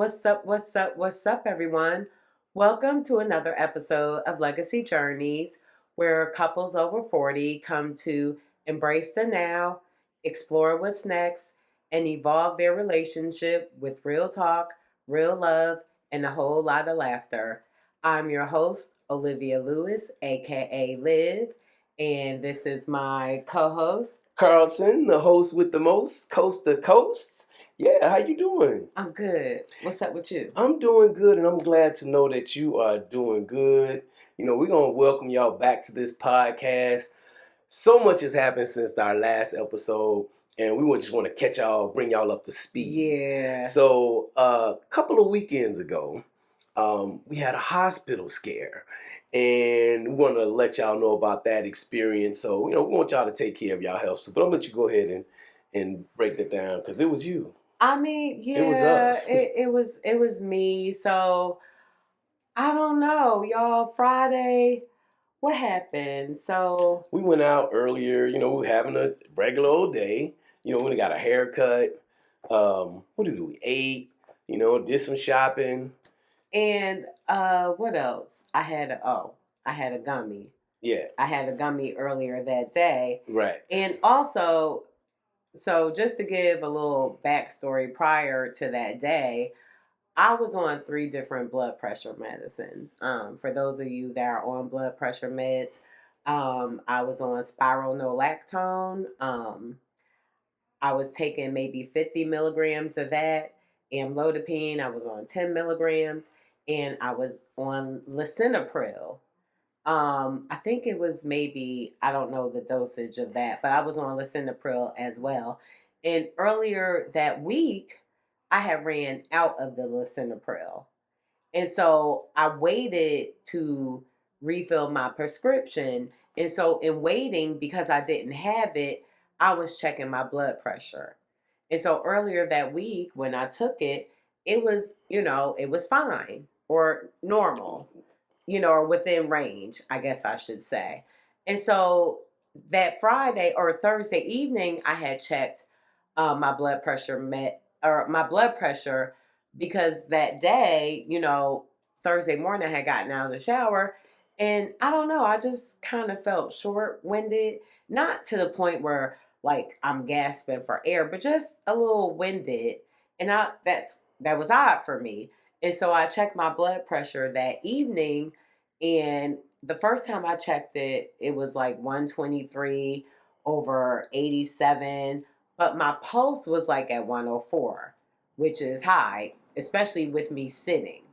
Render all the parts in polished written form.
What's up? What's up? What's up, everyone? Welcome to another episode of Legacy Journeys, where couples over 40 come to embrace the now, explore what's next, and evolve their relationship with real talk, real love, and a whole lot of laughter. I'm your host, Olivia Lewis, aka Liv, and this is my co host, Carlton, the host with the most, coast to coast. Yeah, how you doing? I'm good. What's up with you? I'm doing good, and I'm glad to know that you are doing good. We're going to welcome y'all back to this podcast. So much has happened since our last episode, and we just want to catch y'all, bring y'all up to speed. Yeah. So, a couple of weekends ago, we had a hospital scare, and we want to let y'all know about that experience. So, we want y'all to take care of y'all health. But I'm going to let you go ahead and break that down, because it was you. I mean, yeah, It was us. It was me. So I don't know, y'all. Friday, what happened? So we went out earlier. We were having a regular old day. We got a haircut. What did we ate? Did some shopping. And what else? I had a gummy. Yeah, I had a gummy earlier that day. right. And also, so just to give a little backstory prior to that day, I was on 3 different blood pressure medicines. For those of you that are on blood pressure meds, I was on spironolactone. I was taking maybe 50 milligrams of that. Amlodipine, I was on 10 milligrams. And I was on lisinopril. I think it was maybe, I don't know the dosage of that, but I was on lisinopril as well. And earlier that week, I had ran out of the lisinopril. And so I waited to refill my prescription. And so in waiting, because I didn't have it, I was checking my blood pressure. And so earlier that week when I took it, it was, it was fine or normal, or within range, I guess I should say. And so that Friday or Thursday evening, I had checked my blood pressure because that day, Thursday morning I had gotten out of the shower, and I don't know, I just kind of felt short-winded, not to the point where like I'm gasping for air, but just a little winded, and that was odd for me. And so I checked my blood pressure that evening, and the first time I checked it, it was like 123 over 87, but my pulse was like at 104, which is high, especially with me sitting.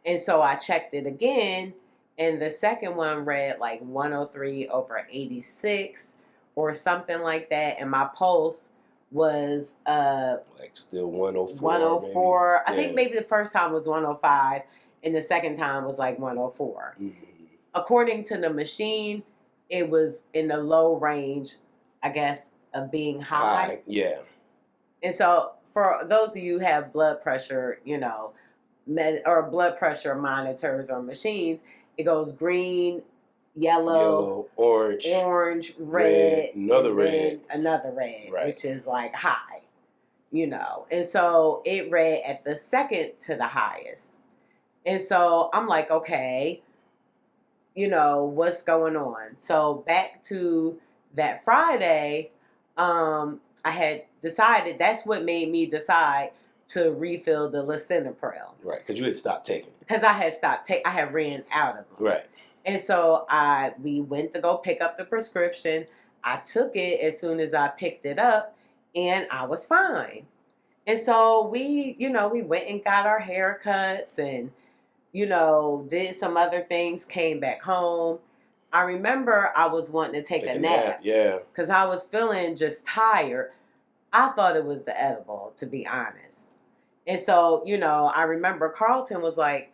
And so I checked it again, and the second one read like 103 over 86 or something like that, and my pulse was like still 104. 104. Maybe. I think maybe the first time was 105 and the second time was like 104. Mm-hmm. According to the machine, it was in the low range, I guess, of being high. Yeah. And so for those of you who have blood pressure, or blood pressure monitors or machines, it goes green, yellow, orange, red, another red, right, which is like high, And so it read at the second to the highest. And so I'm like, okay, what's going on? So back to that Friday, I had decided, that's what made me decide to refill the lisinopril. Right, because you had stopped taking it. Because I had stopped taking, I had ran out of them. Right. And so we went to go pick up the prescription. I took it as soon as I picked it up, and I was fine. And so we went and got our haircuts and, did some other things, came back home. I remember I was wanting to take a nap. Yeah. Because I was feeling just tired. I thought it was the edible, to be honest. And so, I remember Carlton was like,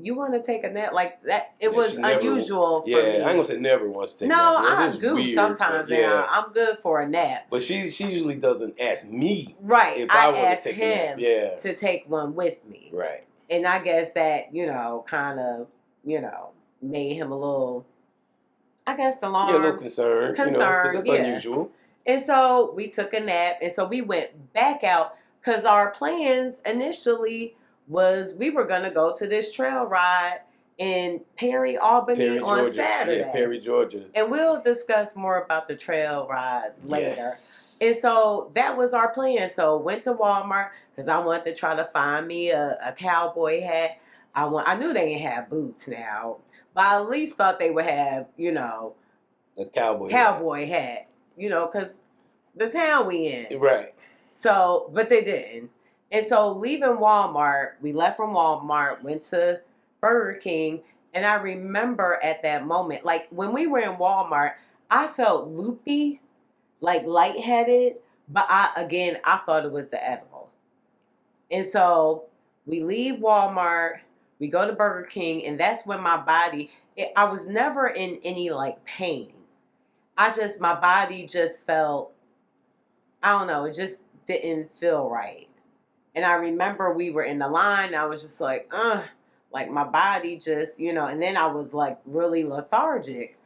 you want to take a nap? Like that, it was unusual for me. Yeah, I ain't going to say never wants to take a nap. No, I do weird, sometimes, and I'm good for a nap. But she usually doesn't ask me. Right. If I want asked to take him a nap. to take one with me. Right. And I guess that, kind of, made him a little, I guess, alarmed. Yeah, a little concerned. Because that's unusual. And so we took a nap, and so we went back out, because our plans initially was we were going to go to this trail ride in Perry, Albany on Georgia. Saturday. Yeah, Perry, Georgia. And we'll discuss more about the trail rides later. Yes. And so that was our plan. So went to Walmart because I wanted to try to find me a cowboy hat. I knew they didn't have boots now, but I at least thought they would have, a cowboy hat. Because the town we in. Right. So, but they didn't. And so leaving Walmart, we left from Walmart, went to Burger King, and I remember at that moment, like when we were in Walmart, I felt loopy, like lightheaded, but I thought it was the edible. And so we leave Walmart, we go to Burger King, and that's when my body, I was never in any like pain. My body just felt, I don't know, it just didn't feel right. And I remember we were in the line, I was just like my body just, and then I was like really lethargic.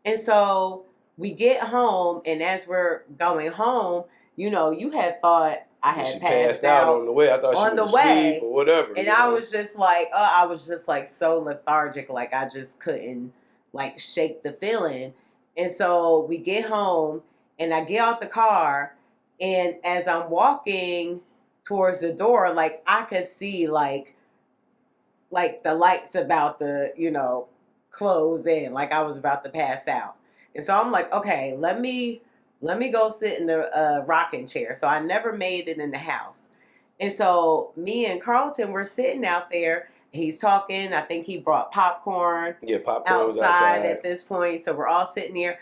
And so we get home, and as we're going home, you had thought I had passed out on the way. I thought she was asleep or whatever. And I was just like, so lethargic, like I just couldn't like shake the feeling. And so we get home, and I get out the car, and as I'm walking towards the door, like I could see like the lights about to, close in, like I was about to pass out. And so I'm like, okay, let me go sit in the rocking chair. So I never made it in the house. And so me and Carlton were sitting out there. He's talking. I think he brought popcorn. Yeah, popcorn outside at this point. So we're all sitting there.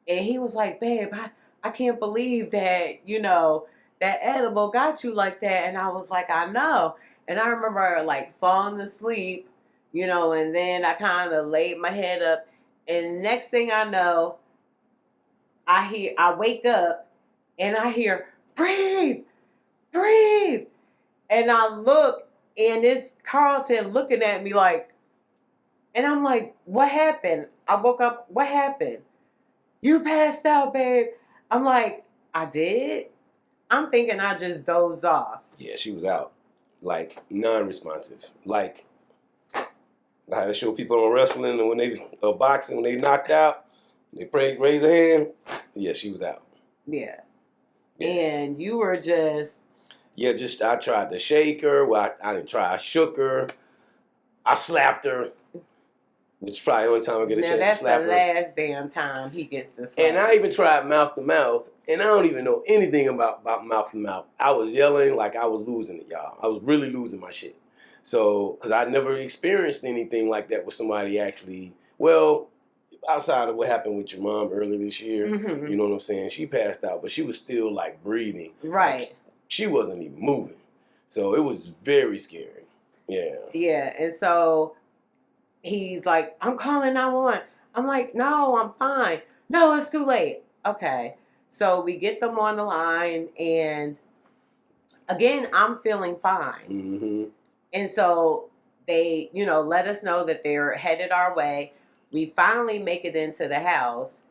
And he was like, babe, I can't believe that, that edible got you like that. And I was like, I know. And I remember like falling asleep, and then I kind of laid my head up. And next thing I know, I wake up and I hear, breathe, breathe. And I look, and it's Carlton looking at me like, and I'm like, what happened? I woke up, what happened? You passed out, babe. I'm like, I did? I'm thinking I just dozed off. Yeah, she was out. Like, non-responsive. Like, I show people on wrestling, and when they boxing, when they knocked out, they raise their hand. Yeah, she was out. Yeah. And you were just... Yeah, I tried to shake her. Well, I didn't try. I shook her. I slapped her. Which is probably the only time I get a chance to slap her. That's the last damn time he gets to slap. And I even tried mouth to mouth, and I don't even know anything about mouth to mouth. I was yelling like I was losing it, y'all. I was really losing my shit. So, because I never experienced anything like that with somebody actually, well, outside of what happened with your mom earlier this year, you know what I'm saying? She passed out, but she was still like breathing. Right. Like, she wasn't even moving. So it was very scary. Yeah. Yeah, and so he's like, I'm calling 911. I'm like, no, I'm fine. No, it's too late. Okay. So we get them on the line, and again, I'm feeling fine. Mm-hmm. And so they, let us know that they're headed our way. We finally make it into the house,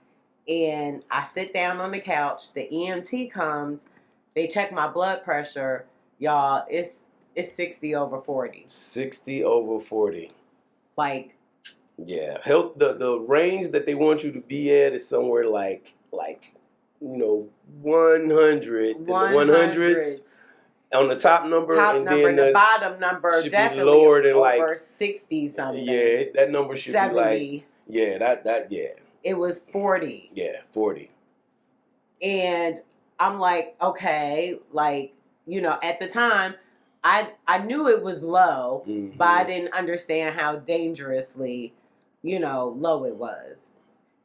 and I sit down on the couch. The EMT comes. They check my blood pressure. Y'all, it's 60 over 40. 60 over 40. Like, yeah, health. The range that they want you to be at is somewhere like 100 in the 100s on the top number, and then the bottom number should definitely be lower than over like 60 something. Yeah, that number should 70. Be like that. It was 40. Yeah, 40. And I'm like, okay, like, at the time, I knew it was low, but I didn't understand how dangerously, low it was.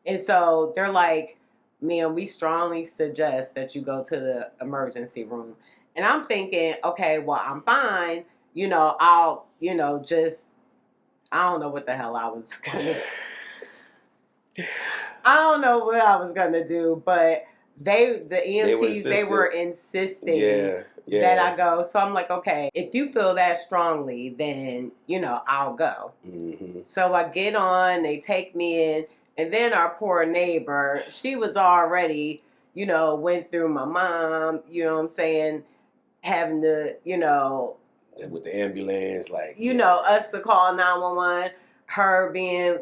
And so they're like, man, we strongly suggest that you go to the emergency room. And I'm thinking, okay, well, I'm fine. I'll, just, I don't know what the hell I was going to do. I don't know what I was going to do, but the EMTs, they were insisting that I go. So I'm like, okay, if you feel that strongly, then, I'll go. Mm-hmm. So I get on, they take me in, and then our poor neighbor, she was already, went through my mom, you know what I'm saying, having to, with the ambulance, like us to call 911, her being,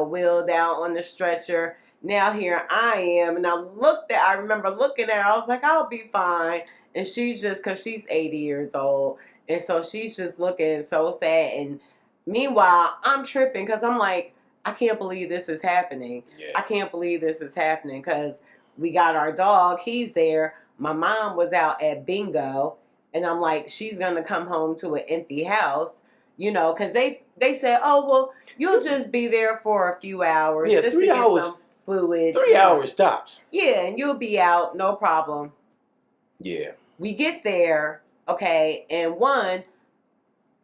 wheeled out on the stretcher. Now here I am, and I remember looking at her, I was like, I'll be fine. And she's just, because she's 80 years old, and so she's just looking so sad. And meanwhile, I'm tripping because I'm like, I can't believe this is happening. Yeah. I can't believe this is happening because we got our dog, he's there. My mom was out at bingo. And I'm like, she's going to come home to an empty house, because they said, oh, well, you'll just be there for a few hours. Yeah, just 3 to get hours. Some fluids. 3 hours tops. Yeah, and you'll be out, no problem. Yeah. We get there, okay, and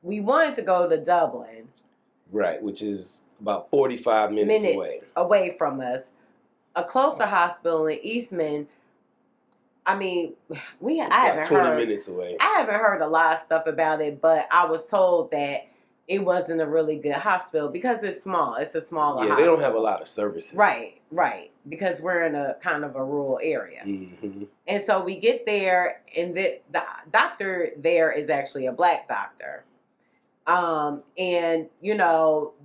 we wanted to go to Dublin. Right, which is about 45 minutes away from us. A closer hospital in Eastman. I mean, I haven't 20 heard minutes away. I haven't heard a lot of stuff about it, but I was told that it wasn't a really good hospital because it's small. It's a smaller hospital. Yeah, they don't have a lot of services. Right. Because we're in a kind of a rural area. Mm-hmm. And so we get there, and the doctor there is actually a black doctor. And,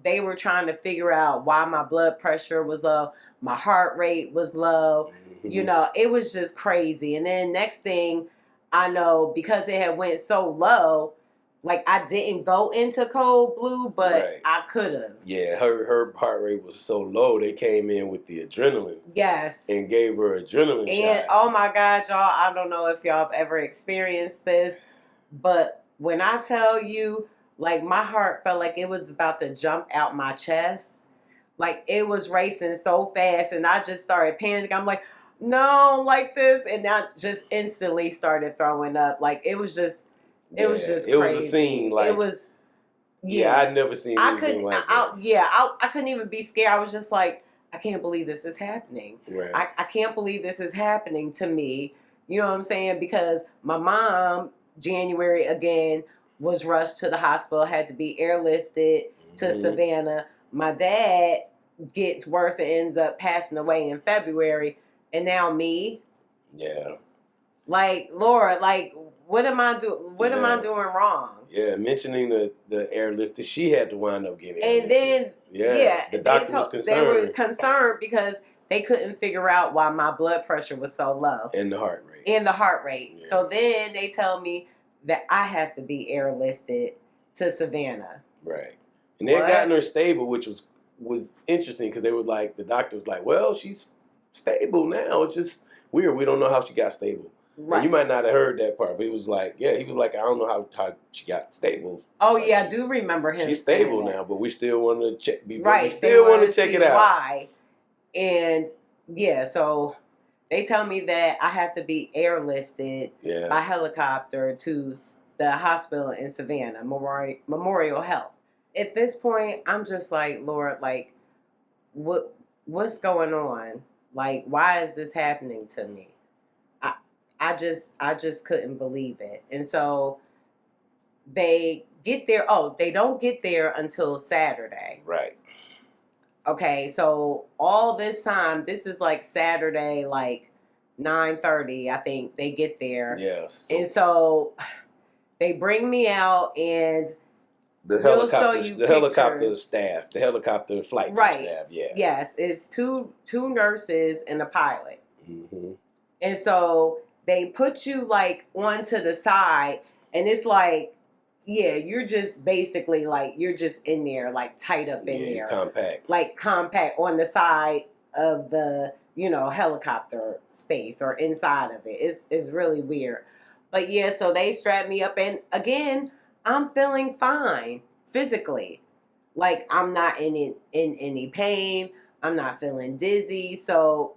they were trying to figure out why my blood pressure was low, my heart rate was low. It was just crazy. And then next thing I know, because it had went so low, like I didn't go into cold blue, but I could have. Yeah, her heart rate was so low, they came in with the adrenaline. Yes. And gave her adrenaline and shot. Oh my God, y'all, I don't know if y'all have ever experienced this, but when I tell you, like my heart felt like it was about to jump out my chest. Like it was racing so fast, and I just started panicking. I'm like, no, like this, and I just instantly started throwing up. Like it was just crazy. It was a scene. Like it was. Yeah, I'd never seen anything like that. I couldn't even be scared. I was just like, I can't believe this is happening. Right. I can't believe this is happening to me. You know what I'm saying? Because my mom, January again, was rushed to the hospital, had to be airlifted to Savannah. My dad gets worse and ends up passing away in February. And now me. Yeah. Like, Lord, like, what am I doing? What am I doing wrong? Yeah, mentioning the airlift, she had to wind up getting airlifted. And then, the doctor was concerned. They were concerned because they couldn't figure out why my blood pressure was so low. And the heart rate. Yeah. So then they tell me that I have to be airlifted to Savannah. Right. And they had gotten her stable, which was interesting because they were like, the doctor was like, well, she's stable now. It's just weird. We don't know how she got stable. Right. And you might not have heard that part, but he was like, I don't know how she got stable. Oh, yeah, I do remember him. She's stable now, but we still want to check. Right. We still want to check it out. Why? And yeah, so they tell me that I have to be airlifted by helicopter to the hospital in Savannah, Memorial Health. At this point, I'm just like, Lord, like, what's going on? Like, why is this happening to me? I just couldn't believe it. And so they get there. Oh, they don't get there until Saturday. Right. Okay, so all this time, this is like Saturday, like 9:30, I think they get there. Yeah. And so they bring me out, and the helicopter staff, the helicopter flight staff. Yeah. Yes, it's two nurses and a pilot. Mm-hmm. And so they put you like onto the side, and it's like, you're just basically like, you're just in there, like tight up in there. Compact. Like compact on the side of the, helicopter space or inside of it. It's really weird. But yeah, so they strapped me up, and again, I'm feeling fine physically. Like I'm not in any pain. I'm not feeling dizzy. So,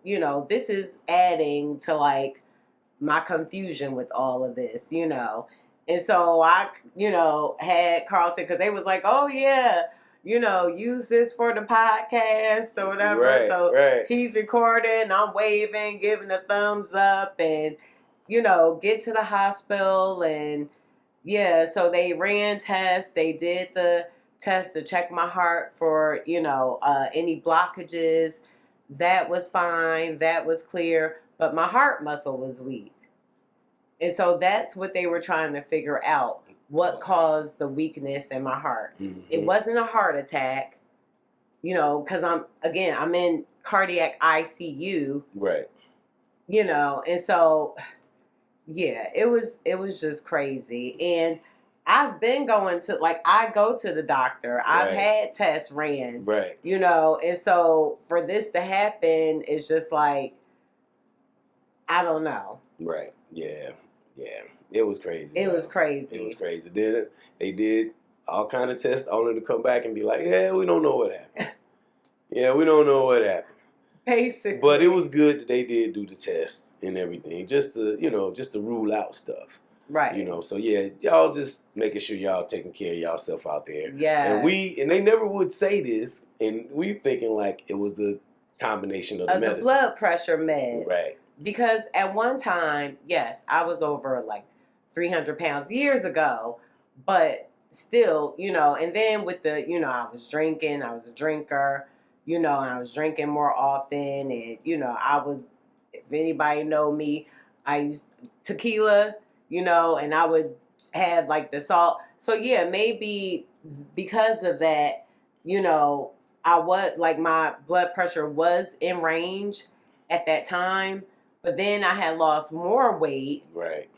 this is adding to like my confusion with all of this, And so I, had Carlton, because they was like, oh yeah, use this for the podcast or whatever. Right. He's recording, I'm waving, giving a thumbs up, and, get to the hospital. And yeah, so they ran tests. They did the test to check my heart for, any blockages. That was fine. That was clear. But my heart muscle was weak. And so that's what they were trying to figure out. what caused the weakness in my heart. Mm-hmm. It wasn't a heart attack, you know, because I'm in cardiac ICU, Right. you know, and so yeah, it was just crazy. And I've been going to, like, I go to the doctor. I've Right. had tests ran, Right. you know, and so for this to happen, it's just like, I don't know. Right. Yeah. Yeah. It was crazy. It was crazy. It was crazy. Then they did all kind of tests only to come back and be like, yeah, we don't know what happened. Yeah, we don't know what happened. Basically. But it was good that they did do the test and everything, just to, you know, just to rule out stuff. Right. You know, so yeah, y'all just making sure y'all taking care of y'allself out there. Yeah. And they never would say this, and we thinking like it was the combination of the medicine. The blood pressure meds. Right. Because at one time, yes, I was over like 300 pounds years ago, but still, you know, and then with the, you know, I was drinking, I was a drinker, you know, and I was drinking more often, and, you know, I was, if anybody know me, I used tequila, you know, and I would have like the salt. So yeah, maybe because of that, you know, I was like, my blood pressure was in range at that time, but then I had lost more weight. Right.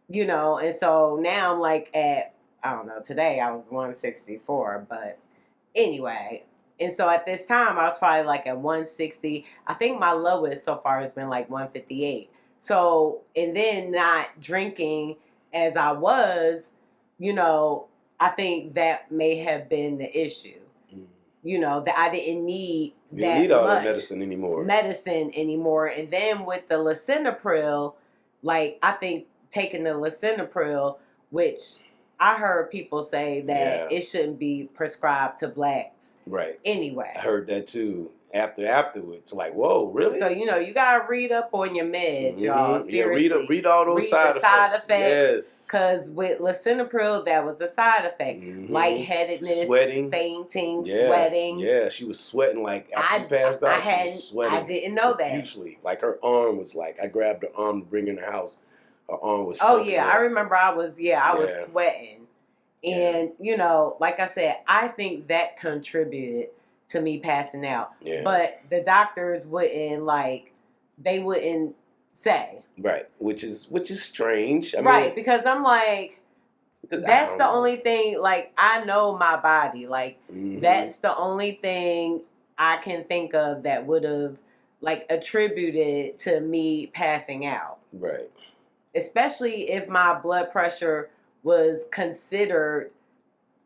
You know, and so now I'm like at, I don't know, today I was 164, but anyway. And so at this time I was probably like at 160. I think my lowest so far has been like 158. So, and then not drinking as I was, you know, I think that may have been the issue. You know, that I didn't need all that medicine anymore. And then with the lisinopril, like, I think taking the lisinopril, which I heard people say that it shouldn't be prescribed to blacks. Right. Anyway. I heard that too. Afterwards, like, whoa, really? So, you know, you gotta read up on your meds, y'all. Seriously. Yeah, read all those side effects. Yes. Because with lisinopril, that was a side effect. Lightheadedness, sweating, fainting, sweating. Yeah, she was sweating like after she passed out. She was sweating. I didn't know profusely. Like her arm was like, I grabbed her arm to bring her in the house. Her arm was. Oh yeah, I remember. I was sweating, and Yeah. you know, like I said, I think that contributed to me passing out. Yeah. But the doctors wouldn't say. Right, which is strange. I mean, because I'm like, that's the only thing. Like, I know my body. Like, that's the only thing I can think of that would have like attributed to me passing out. Right. Especially if my blood pressure was considered,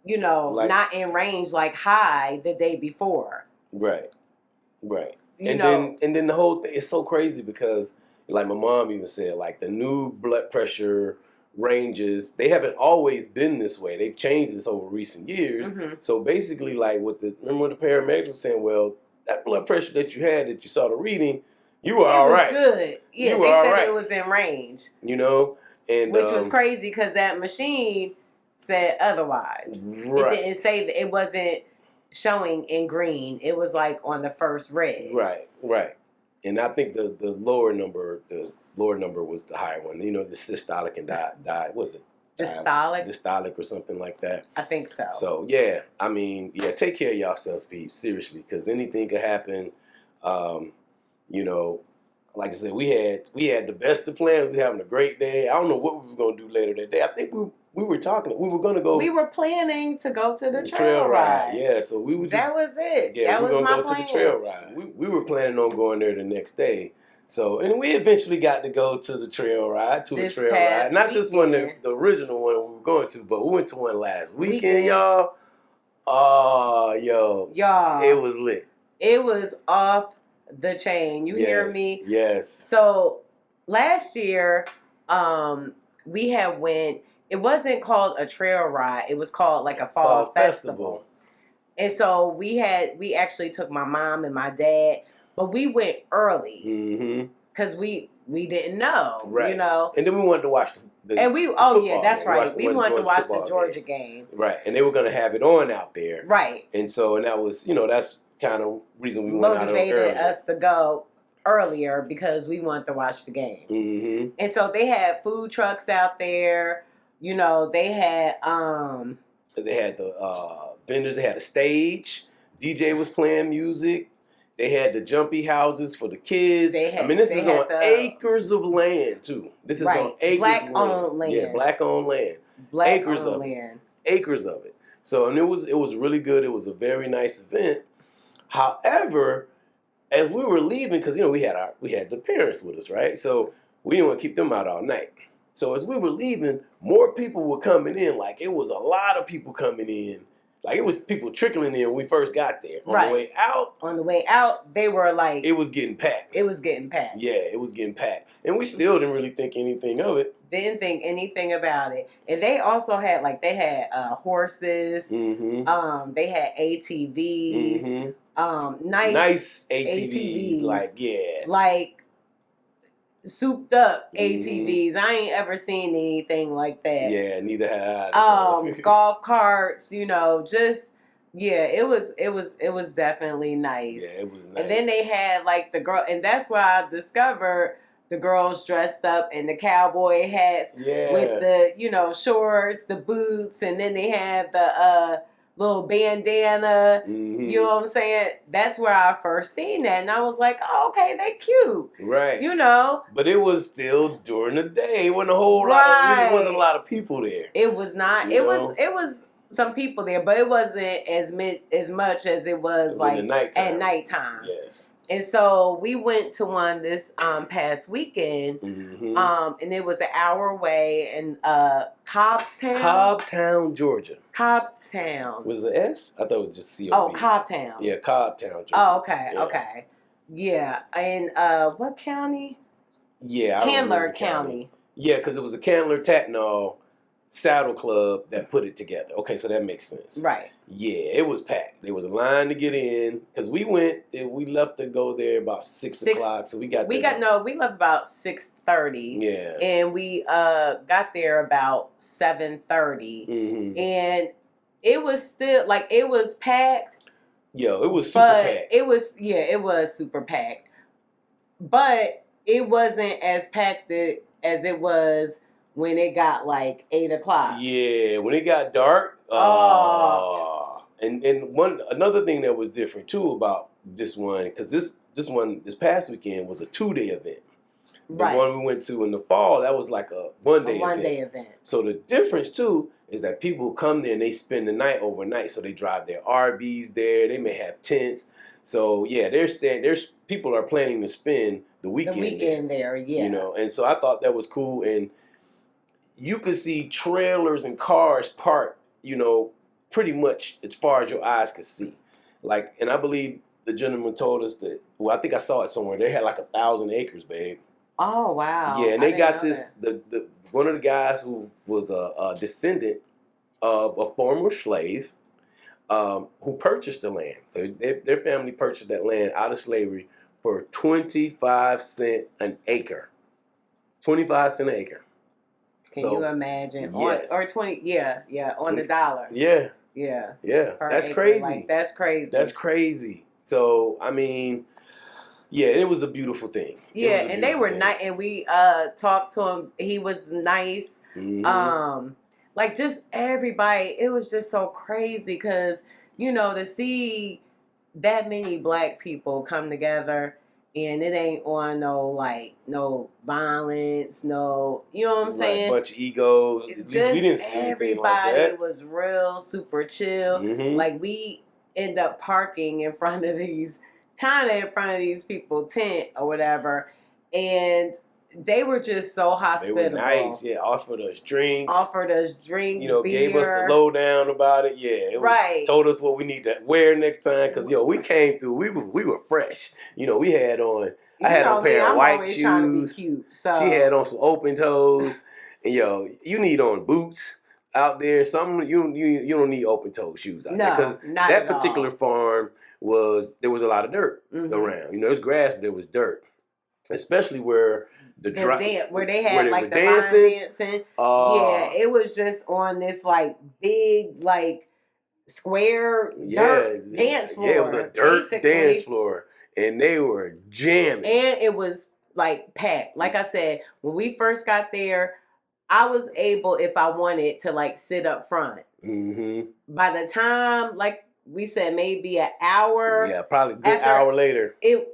you know, like, not in range, like high the day before. Right. And then the whole thing is so crazy because, like my mom even said, like the new blood pressure ranges, they haven't always been this way. They've changed this over recent years. So basically, like remember what the paramedics were saying, well, that blood pressure that you had that you saw the reading, you were all right. It was good. Yeah, you they said it was in range. You know? And which was crazy because that machine said otherwise. Right. It didn't say that, it wasn't showing in green. It was like on the first red. Right. And I think the lower number was the higher one. You know, the systolic and what is it? Dystolic or something like that. I think so. So yeah, I mean, yeah, take care of yourselves, peeps, seriously, because anything could happen. You know, like I said, we had the best of plans. We were having a great day. I don't know what we were gonna do later that day. I think we were talking. We were gonna go. We were planning to go to the trail ride. Yeah, so we were just. That was it. Yeah, that we were gonna go to the trail ride. We were planning on going there the next day. So, and we eventually got to go to the trail ride, Not this one, the original one we were going to, but we went to one last weekend, y'all. Oh, y'all, it was lit. It was off the chain. You hear me? Yes. So last year, we had went. It wasn't called a trail ride. It was called like a fall festival. And so we actually took my mom and my dad. But we went early because we didn't know, right. You know. And then we wanted to watch the that's right. We wanted to watch the Georgia game. Right, and they were going to have it on out there. Right. And so, and that was, you know, that's kind of reason we went out early. Motivated us to go earlier because we wanted to watch the game. And so they had food trucks out there. You know, they had the vendors. They had a stage. DJ was playing music. They had the jumpy houses for the kids. I mean, this is on acres of land too. This is on acres black of owned land. Yeah, black owned land. Black acres owned of land. Acres of it. So, and it was really good. It was a very nice event. However, as we were leaving, because we had the parents with us, right? So we didn't want to keep them out all night. So as we were leaving, more people were coming in. Like, it was a lot of people coming in. Like, it was people trickling in when we first got there. On the way out, they were like... It was getting packed. It was getting packed. Yeah, it was getting packed. And we still didn't really think anything of it. Didn't think anything about it. And they also had, horses. Mm-hmm. They had ATVs. Mm-hmm. Nice ATVs. Like souped up ATVs. I ain't ever seen anything like that. Yeah, neither had I. Golf carts, it was definitely nice. Yeah, it was nice. And then they had the girl, and that's where I discovered the girls dressed up in the cowboy hats with the, shorts, the boots, and then they had the little bandana. Mm-hmm. You know what I'm saying? That's where I first seen that, and I was like, "Oh, okay, they cute." Right. But it was still during the day. It wasn't a whole lot. It wasn't a lot of people there. It was not. It was some people there, but it wasn't as much as it was at nighttime. Yes. And so we went to one this past weekend, and it was an hour away in Cobbtown, Georgia. Cobbtown. Was it S? I thought it was just C-O-B. Oh, Cobbtown. Yeah, Cobbtown, Georgia. Oh, okay, okay. Yeah, and what county? Yeah, Candler County. Yeah, because it was a Candler-Tatnall saddle club that put it together. Okay, so that makes sense. Right. Yeah, it was packed. There was a line to get in because we left to go there about 6 o'clock. So we left about 6:30. Yes. And we got there about 7:30. Mm-hmm. And it was still it was packed. Yo, it was super packed. It was super packed. But it wasn't as packed as it was when it got 8 o'clock. Yeah, when it got dark. And another thing that was different too about this one, because this past weekend was a 2-day event. The one we went to in the fall, that was like a one-day event. So the difference too is that people come there and they spend the night overnight. So they drive their RVs there. They may have tents. So yeah, there's people are planning to spend the weekend there. Yeah. And so I thought that was cool. And you could see trailers and cars parked, pretty much as far as your eyes could see. And I believe the gentleman told us that, I think I saw it somewhere. They had 1,000 acres, babe. Oh, wow. Yeah, and they got this, one of the guys who was a descendant of a former slave who purchased the land. So their family purchased that land out of slavery for 25 cents an acre. 25 cents an acre. Can you imagine? Yes. Or 20, on the dollar. Yeah. Yeah. Yeah. That's crazy. That's crazy. That's crazy. So, I mean, yeah, it was a beautiful thing. Yeah, and they were nice, and we talked to him. He was nice. Mm-hmm. Just everybody, it was just so crazy because, to see that many black people come together. And it ain't on no violence, no, you know what I'm saying? Bunch of egos. Just we didn't see everybody was real super chill. Mm-hmm. We end up parking in front of these people tent or whatever, and they were just so hospitable. They were nice, yeah. Offered us drinks, beer. Gave us the lowdown about it. Yeah, it was, told us what we need to wear next time because we came through. We were fresh. We had on. I had on a pair of white shoes. Trying to be cute, so. She had on some open toes, and you need on boots out there. Something you don't need open toe shoes out there because that particular farm there was a lot of dirt around. There's grass, but there was dirt, especially where. Where they had the line dancing. Yeah, it was just on this big square dirt dance floor. Yeah, it was a dirt dance floor, and they were jamming. And it was packed. Like I said, when we first got there, I was able, if I wanted, to like sit up front. Mm-hmm. By the time, like we said, maybe an hour. Yeah, probably a good hour later. It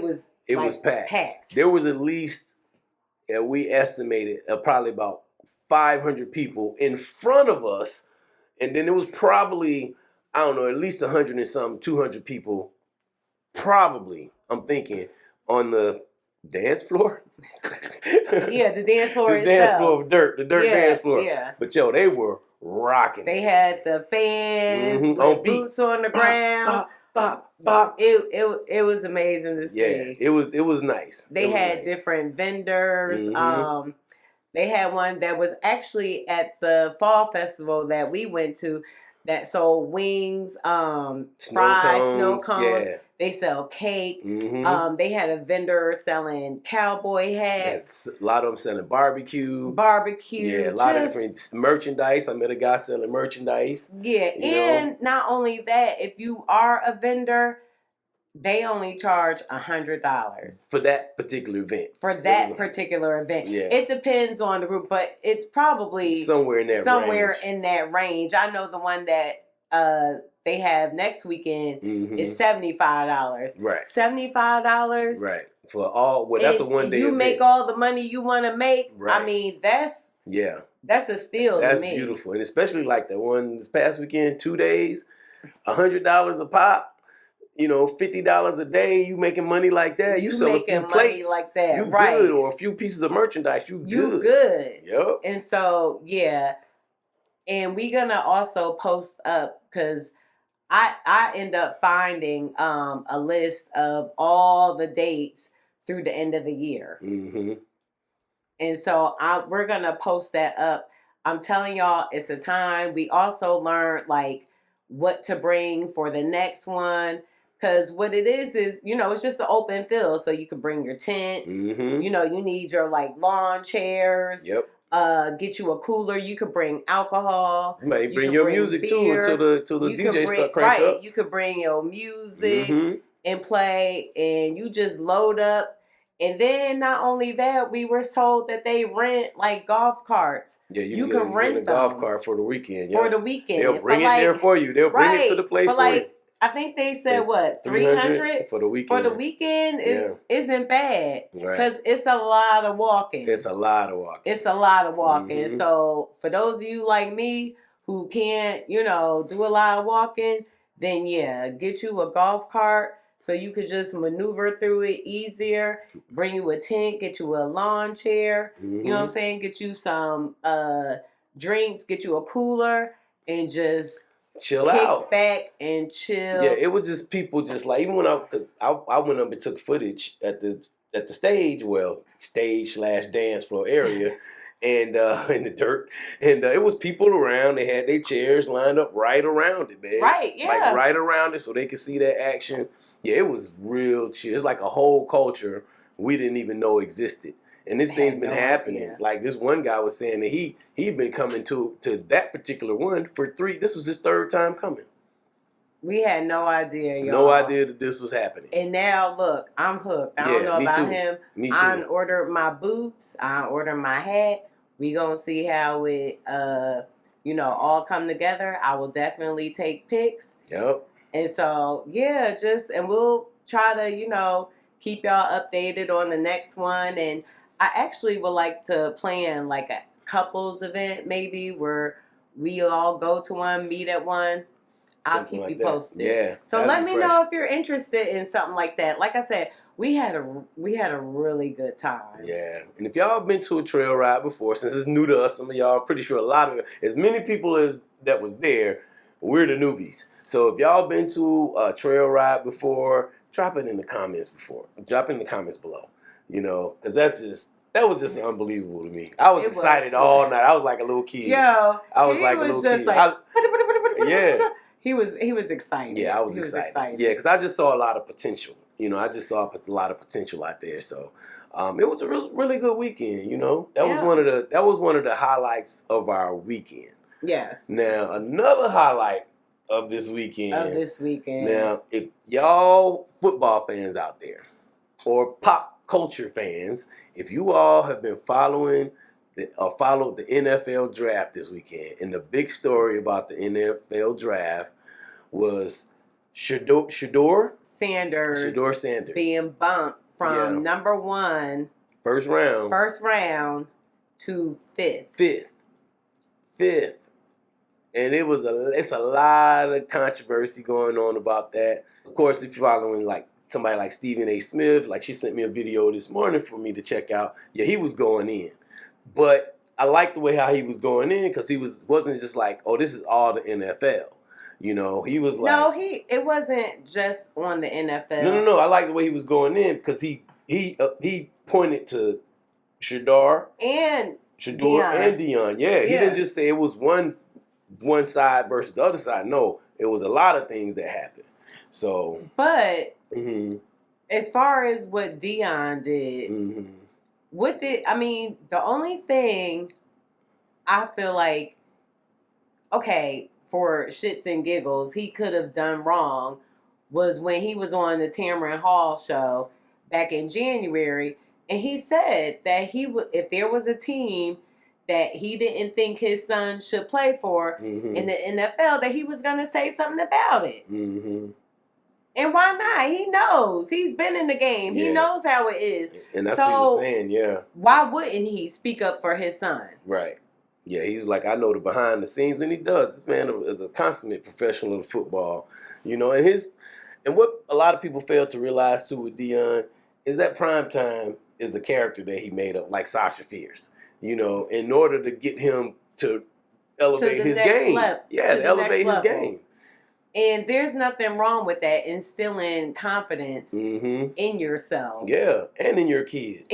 was. It like was packed. Packed. There was at least, we estimated, probably about 500 people in front of us, and then it was probably, I don't know, at least 100 and something, 200 people, probably, I'm thinking, on the dance floor. Yeah, the dance floor the dance floor of dirt, the dirt dance floor. Yeah. But yo, they were rocking. They had the fans with on boots on the ground. Bop, bop. It was amazing to see. Yeah, it was nice. They had different vendors. Mm-hmm. They had one that was actually at the fall festival that we went to that sold wings, snow cones. Yeah. They sell cake. Mm-hmm. They had a vendor selling cowboy hats. A lot of them selling barbecue. Yeah, a lot of different merchandise. I met a guy selling merchandise. Yeah, and not only that, if you are a vendor, they only charge $100 for that particular event. Yeah, it depends on the group, but it's probably somewhere in that range. I know the one that they have next weekend is $75. Right, $75. Right, for all. Well, that's a one day. You event. Make all the money you want to make. Right. I mean, that's a steal. That's to me. Beautiful, and especially like the one this past weekend, 2 days, $100 a pop. $50 a day, you making money like that. You sell a few plates like that, you right? Good, or a few pieces of merchandise, you good. Yep. And so and we gonna also post up because I end up finding a list of all the dates through the end of the year. Mm-hmm. And so we're gonna post that up. I'm telling y'all, it's a time. We also learned like what to bring for the next one. Because what it is, it's just an open field. So you can bring your tent. Mm-hmm. You need your like lawn chairs. Yep. Get you a cooler. You could bring alcohol. You might bring your music beer, too until the DJ start crank up. You could bring your music and play, and you just load up. And then not only that, we were told that they rent like golf carts. Yeah, you can rent a golf cart for the weekend. For the weekend, they'll bring it there for you. They'll bring it to the place for you. I think they said what, 300 for the weekend. For the weekend isn't bad because it's a lot of walking. It's a lot of walking. Mm-hmm. So for those of you like me who can't, do a lot of walking, then get you a golf cart so you could just maneuver through it easier. Bring you a tent, get you a lawn chair. Mm-hmm. You know what I'm saying? Get you some drinks, get you a cooler, and just chill out. Kick back and chill. Yeah, it was just people just like, even when I went up and took footage at the stage, /dance floor area and in the dirt. And it was people around. They had their chairs lined up right around it, man. Right, yeah. Like right around it so they could see that action. Yeah, it was real chill. It's like a whole culture we didn't even know existed. And this thing's been happening. Idea. Like this one guy was saying that he'd been coming to that particular one for this was his third time coming. We had no idea, y'all. No idea that this was happening. And now look, I'm hooked. I don't know about him. Me too. I ordered my boots. I ordered my hat. We gonna see how it all come together. I will definitely take pics. Yep. And so and we'll try to, keep y'all updated on the next one. And I actually would like to plan like a couples event maybe where we all go to one, meet at one. I'll keep you posted. Yeah. So let me know if you're interested in something like that. Like I said, we had a really good time. Yeah. And if y'all been to a trail ride before, since it's new to us, some of y'all, I'm pretty sure a lot of it, as many people as that was there, we're the newbies. So if y'all been to a trail ride before, drop it in the comments below. Because that was just unbelievable to me. I was excited all night. I was like a little kid. Yo, I was like a little kid. Yeah. He was excited. Yeah, I was excited. Yeah, because I just saw a lot of potential. I just saw a lot of potential out there. So it was a really good weekend. That was one of the highlights of our weekend. Yes. Now another highlight of this weekend. Now, if y'all football fans out there or pop culture fans, if you all have been following followed the NFL draft this weekend, and the big story about the NFL draft was Shedeur Sanders being bumped from number 1 first round to 5th. Fifth. And it's a lot of controversy going on about that. Of course, if you're following like somebody like Stephen A. Smith, like she sent me a video this morning for me to check out. Yeah, he was going in. But I like the way how he was going in because he wasn't just like, oh, this is all the NFL. You know, he was like... No, it wasn't just on the NFL. No. I like the way he was going in because he pointed to Shedeur and Deion. Yeah, he didn't just say it was one side versus the other side. No, it was a lot of things that happened. So, but as far as what Deion did, the only thing I feel like, okay, for shits and giggles, he could have done wrong was when he was on the Tamron Hall show back in January, and he said that if there was a team that he didn't think his son should play for in the NFL, that he was going to say something about it. And why not? He knows. He's been in the game. Yeah. He knows how it is. And that's what he was saying, yeah. Why wouldn't he speak up for his son? Right. Yeah, he's like, I know the behind the scenes, and he does. This man is a consummate professional of football, you know. And what a lot of people fail to realize too with Deion is that Primetime is a character that he made up, like Sasha Fierce, you know, in order to get him to elevate his game. To elevate his game. And there's nothing wrong with that, instilling confidence in yourself. Yeah, and in your kids.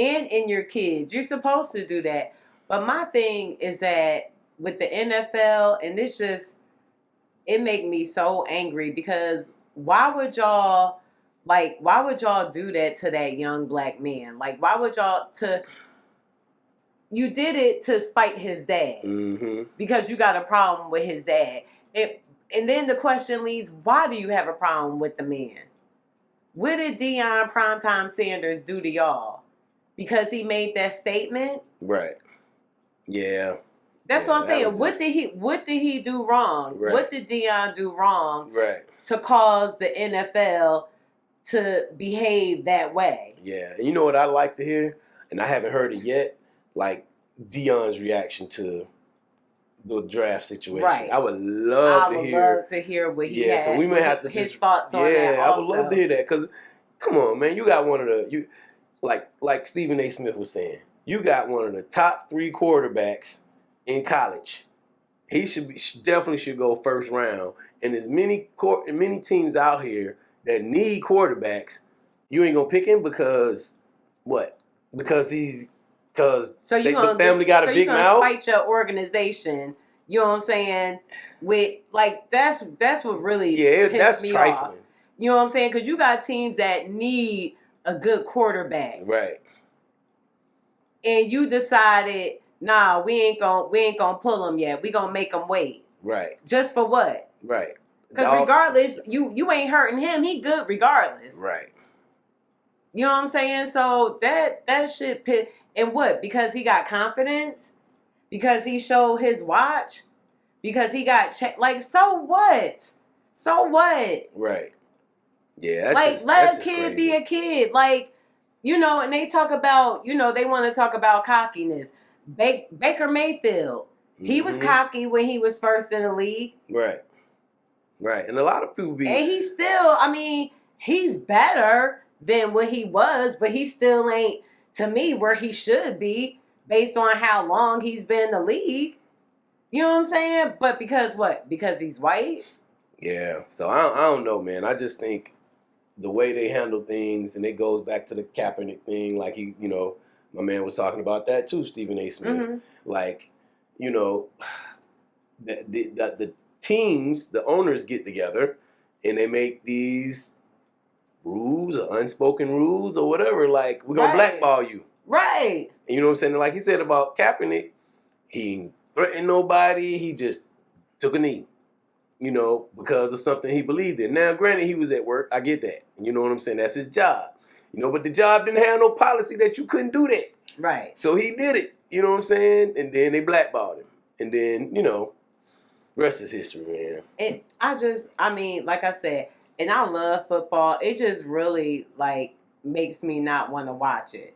You're supposed to do that. But my thing is that with the NFL, and it make me so angry because why would y'all do that to that young black man? Like, why would you did it to spite his dad because you got a problem with his dad. And then the question leads, why do you have a problem with the man? What did Deion Primetime Sanders do to y'all? Because he made that statement? Right. Yeah. That's what I'm saying. What did he do wrong? Right. What did Deion do wrong to cause the NFL to behave that way? Yeah. And you know what I like to hear? And I haven't heard it yet. Like Deion's reaction to the draft situation. Right. I would love to hear what he had. So we may have to his thoughts on that. I would love to hear that because, come on, man, you got one of the like Stephen A. Smith was saying, you got one of the top 3 quarterbacks in college. He definitely should go first round. And there's many teams out here that need quarterbacks. You ain't gonna pick him because what? Because the family got a big mouth. So you gonna spite your organization? You know what I'm saying? With like that's what really pissed me off. You know what I'm saying? Because you got teams that need a good quarterback, right? And you decided, nah, we ain't gonna pull him yet. We gonna make him wait, right? Just for what? Right. Because regardless, you ain't hurting him. He good regardless, right? You know what I'm saying? So that shit pit. And what? Because he got confidence? Because he showed his watch? Because he got like, so what? So what? Right. Yeah. Let a kid be a kid. Like, you know, and they talk about, you know, they want to talk about cockiness. Baker Mayfield, he was cocky when he was first in the league. Right. Right. And a lot of people And he's still, he's better than what he was, but he still ain't, to me, where he should be based on how long he's been in the league. You know what I'm saying? But because what? Because he's white? Yeah. So I don't know, man. I just think the way they handle things, and it goes back to the Kaepernick thing, like my man was talking about that too, Stephen A. Smith. Like, you know, the teams, the owners get together and they make these rules or unspoken rules or whatever, like, we're going to blackball you. Right. And you know what I'm saying? Like he said about Kaepernick, he ain't threatened nobody. He just took a knee, you know, because of something he believed in. Now, granted, he was at work. I get that. You know what I'm saying? That's his job. You know, but the job didn't have no policy that you couldn't do that. Right. So he did it. You know what I'm saying? And then they blackballed him. And then, rest is history, man. And I mean, like I said, and I love football. It just really like makes me not want to watch it.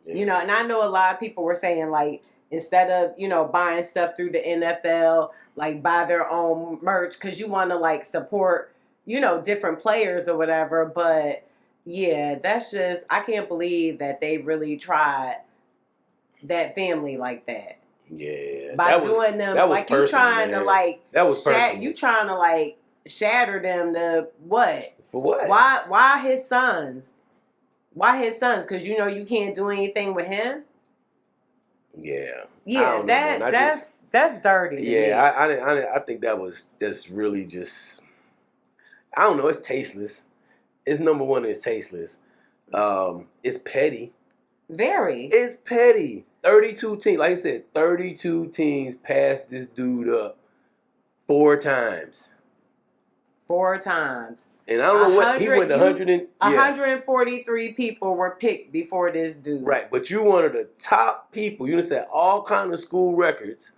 Yeah. And I know a lot of people were saying like instead of, buying stuff through the NFL, like buy their own merch because you want to like support, different players or whatever. But yeah, that's just, I can't believe that they really tried that family like that. Yeah. By doing them, like you trying to like, that was personal. You trying to like shatter them to what? For what? Why his sons? Why his sons? Because you can't do anything with him. Yeah. Yeah, that's dirty. Yeah, I think that was just really just. I don't know. It's tasteless. It's number one. It's tasteless. It's petty. Very. It's petty. 32 teams. Like I said, 32 teams passed this dude up 4 times. 4 times. And I don't know what he went 143 people were picked before this dude. Right, but you one of the top people. You set all kind of school records.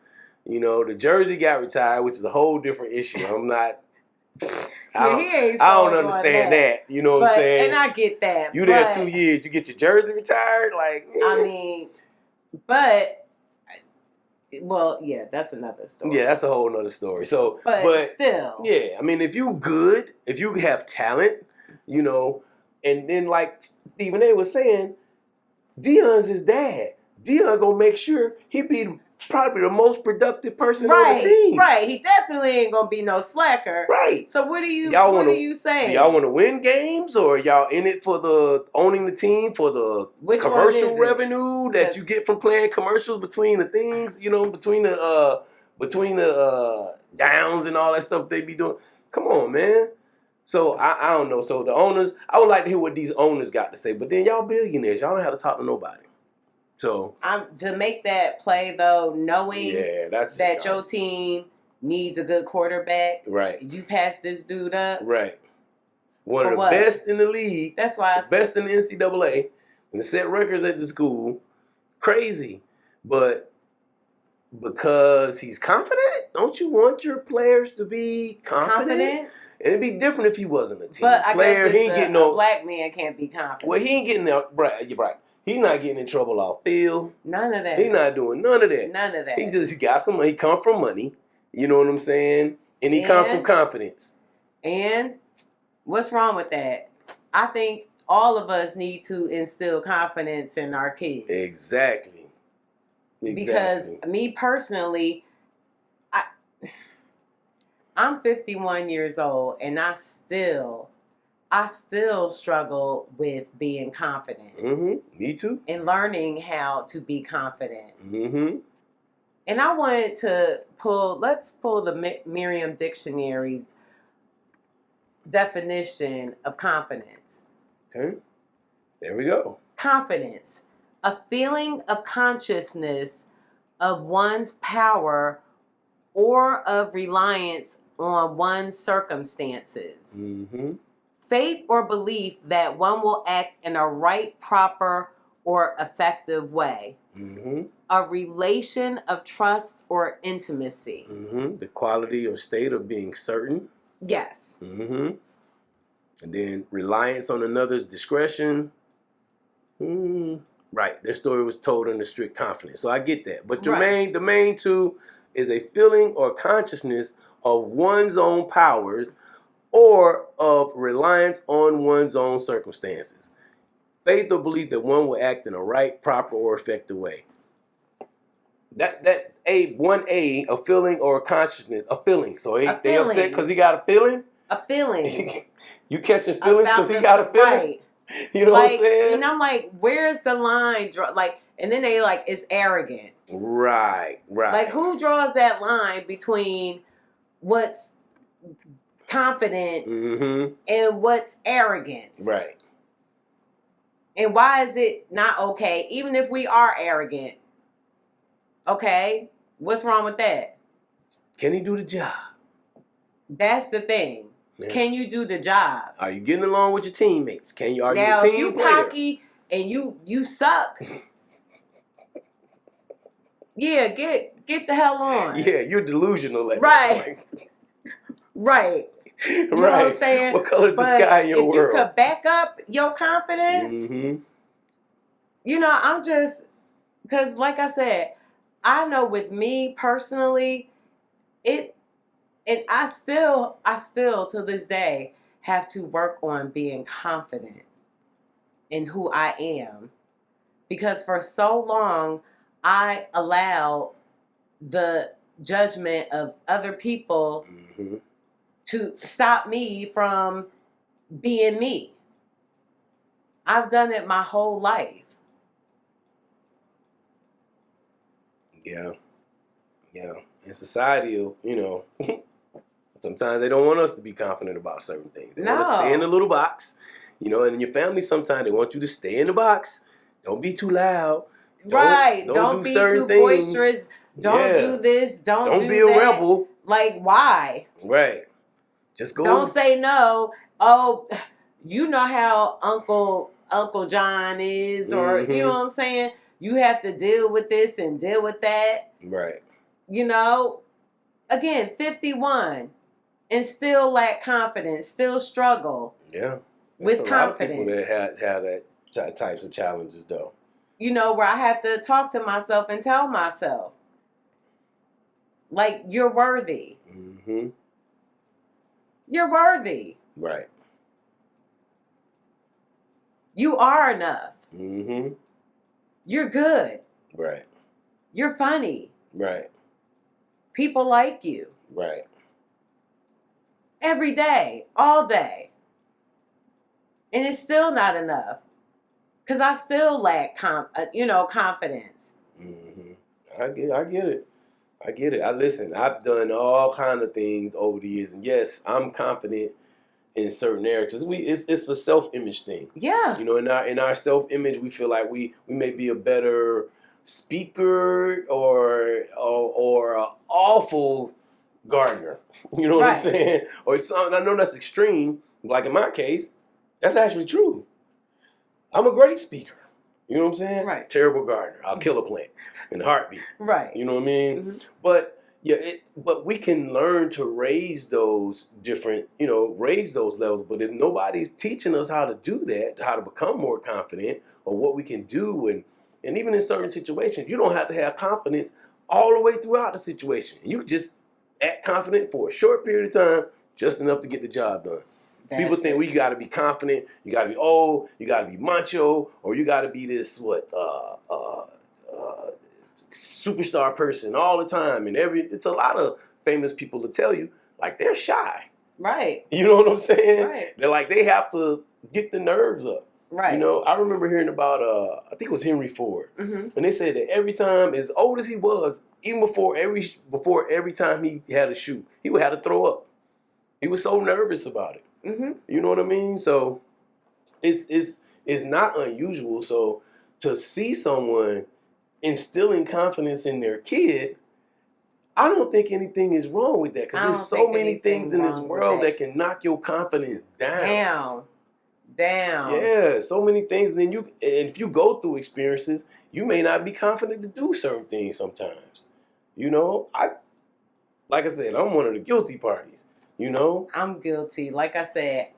The jersey got retired, which is a whole different issue. I'm not. I don't understand that. You know what I'm saying? And I get that. You there 2 years, you get your jersey retired, like. I mean, but. Well, yeah, that's another story. Yeah, that's a whole nother story. So, but still, yeah, I mean, if you good, if you have talent, and then like Stephen A. was saying, Deion's his dad. Deion gonna make sure he be probably the most productive person on the team. Right, he definitely ain't gonna be no slacker. Right. So what are you saying? Y'all want to win games, or y'all in it for the owning the team for the commercial revenue that you get from playing commercials between the things, between the downs and all that stuff they be doing. Come on, man. So I don't know. So the owners, I would like to hear what these owners got to say. But then y'all billionaires, y'all don't have to talk to nobody. So to make that play though, knowing that your team needs a good quarterback, right? You pass this dude up, right? One of the best in the league. That's why best in the NCAA, and set records at the school. Crazy, but because he's confident, don't you want your players to be confident? And it'd be different if he wasn't a team but player. He ain't getting no black man can't be confident. Well, he ain't getting out. Right, you're right. He's not getting in trouble off field. None of that. He's not doing none of that. None of that. He got some money. He come from money. You know what I'm saying? And he come from confidence. And what's wrong with that? I think all of us need to instill confidence in our kids. Exactly. Because me personally, I'm 51 years old and I still struggle with being confident. Mm-hmm. Me too. And learning how to be confident. Mm-hmm. And I wanted to let's pull the Merriam Dictionary's definition of confidence. Okay. There we go. Confidence, a feeling of consciousness of one's power or of reliance on one's circumstances. Mm-hmm. Faith or belief that one will act in a right, proper, or effective way. Mm-hmm. A relation of trust or intimacy. Mm-hmm. The quality or state of being certain. Yes. Mm-hmm. And then reliance on another's discretion. Right. Their story was told under strict confidence. So I get that. But the main two is a feeling or consciousness of one's own powers or of reliance on one's own circumstances. Faith or belief that one will act in a right, proper, or effective way. That A1A, a feeling or a consciousness, a feeling. So they upset because he got a feeling? A feeling. You catching feelings because he got a feeling? Right. You know what I'm saying? And I'm like, where's the line? And then they it's arrogant. Right. Like, who draws that line between what's confident and what's arrogance? Right. And why is it not okay, even if we are arrogant? Okay, what's wrong with that? Can he do the job? That's the thing. Yeah. Can you do the job? Are you getting along with your teammates? Are you a team player? Now, if you cocky and you suck, Yeah, get the hell on. Yeah, you're delusional at that Right. point. Right. You know what I'm Right. saying? What color is the But sky in your if you world? could back up your confidence, Mm-hmm. you know, I'm just, because like I said, I know with me personally, it, and I still to this day have to work on being confident in who I am, because for so long I allowed the judgment of other people Mm-hmm. to stop me from being me. I've done it my whole life. Yeah. Yeah. In society, you know, sometimes they don't want us to be confident about certain things. They want us to stay in a No. little box, you know, and in your family sometimes they want you to stay in the box. Don't be too loud. Right. Don't Don't do be certain too things. boisterous. Don't Yeah. do this. Don't Don't be do a that. rebel. Like, why? Right. Just Don't go. say no. Oh, you know how Uncle John is, or you know Mm-hmm. what I'm saying? You have to deal with this and deal with that. Right. You know, again, 51 and still lack confidence, still struggle Yeah. There's a with lot of people that confidence. have that types of challenges though. You know, where I have to talk to myself and tell myself, like, you're worthy. Mm-hmm. You're worthy. Right. You are enough. Mm-hmm. You're good. Right. You're funny. Right. People like you. Right. Every day, all day. And it's still not enough. Because I still lack confidence. Mm-hmm. I get it. I get it. I listen. I've done all kind of things over the years, and yes, I'm confident in certain areas. 'Cause it's a self image thing. Yeah. You know, in our self image, we feel like we may be a better speaker or an awful gardener. You know what I'm Right. saying? Or something. I know that's extreme. Like in my case, that's actually true. I'm a great speaker. You know what I'm saying? Right. Terrible gardener. I'll kill a plant in a heartbeat. Right. You know what I mean? Mm-hmm. But yeah, but we can learn to raise those different, raise those levels. But if nobody's teaching us how to do that, how to become more confident, or what we can do, and even in certain situations, you don't have to have confidence all the way throughout the situation. You can just act confident for a short period of time, just enough to get the job done. People think you got to be confident, you got to be old, you got to be macho, or you got to be this superstar person all the time. And it's a lot of famous people to tell you like they're shy. Right. You know what I'm saying? Right. They're like they have to get the nerves up. Right. You know, I remember hearing about I think it was Henry Ford, Mm-hmm. and they said that every time, as old as he was, even before every time he had a shoot, he would have to throw up. He was so nervous about it. Mm-hmm. You know what I mean? So it's not unusual. So to see someone instilling confidence in their kid, I don't think anything is wrong with that, because there's so many things in this world that can knock your confidence down. Yeah, so many things. And then if you go through experiences, you may not be confident to do certain things sometimes. You know, like I said, I'm one of the guilty parties. You know, I'm guilty. Like I said,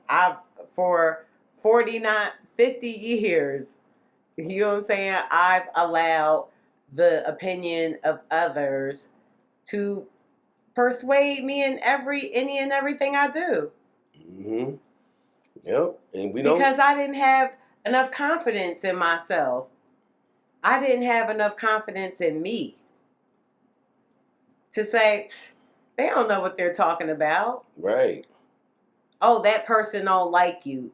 for 49, 50 years, you know what I'm saying, I've allowed the opinion of others to persuade me in any and everything I do. Mm-hmm. Yep. And because I didn't have enough confidence in myself. I didn't have enough confidence in me to say, they don't know what they're talking about. Right. Oh, that person don't like you.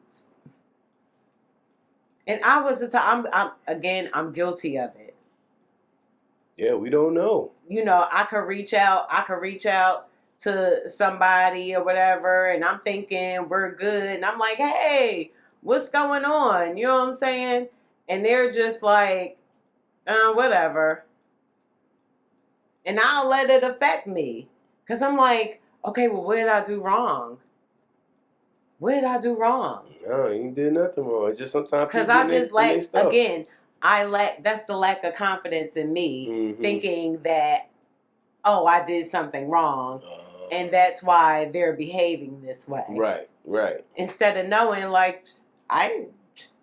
And I was I'm guilty of it. Yeah, we don't know. You know, I could reach out to somebody or whatever, and I'm thinking we're good, and I'm like, hey, what's going on? You know what I'm saying? And they're just like, whatever. And I'll let it affect me. Because I'm like, okay, well, what did I do wrong? What did I do wrong? No, you did nothing wrong. It's just sometimes because I just like, again, that's the lack of confidence in me, Mm-hmm. thinking that, oh, I did something wrong, and that's why they're behaving this way. Right. Instead of knowing, like, y'all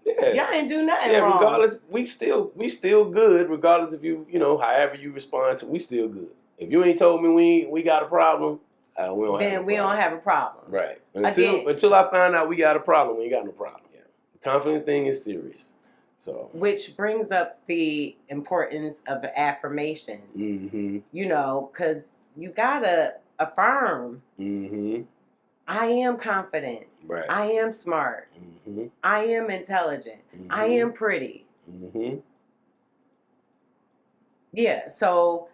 didn't do nothing wrong. Regardless, we still good, regardless if you however you respond to, we still good. If you ain't told me we got a problem, we don't have a problem. Right. Until I find out we got a problem, we ain't got no problem. Yeah. The confidence thing is serious. So, which brings up the importance of the affirmations. Mm-hmm. Because you gotta affirm. Mm-hmm. I am confident. Right. I am smart. Mm-hmm. I am intelligent. Mm-hmm. I am pretty. Mm-hmm. Yeah, so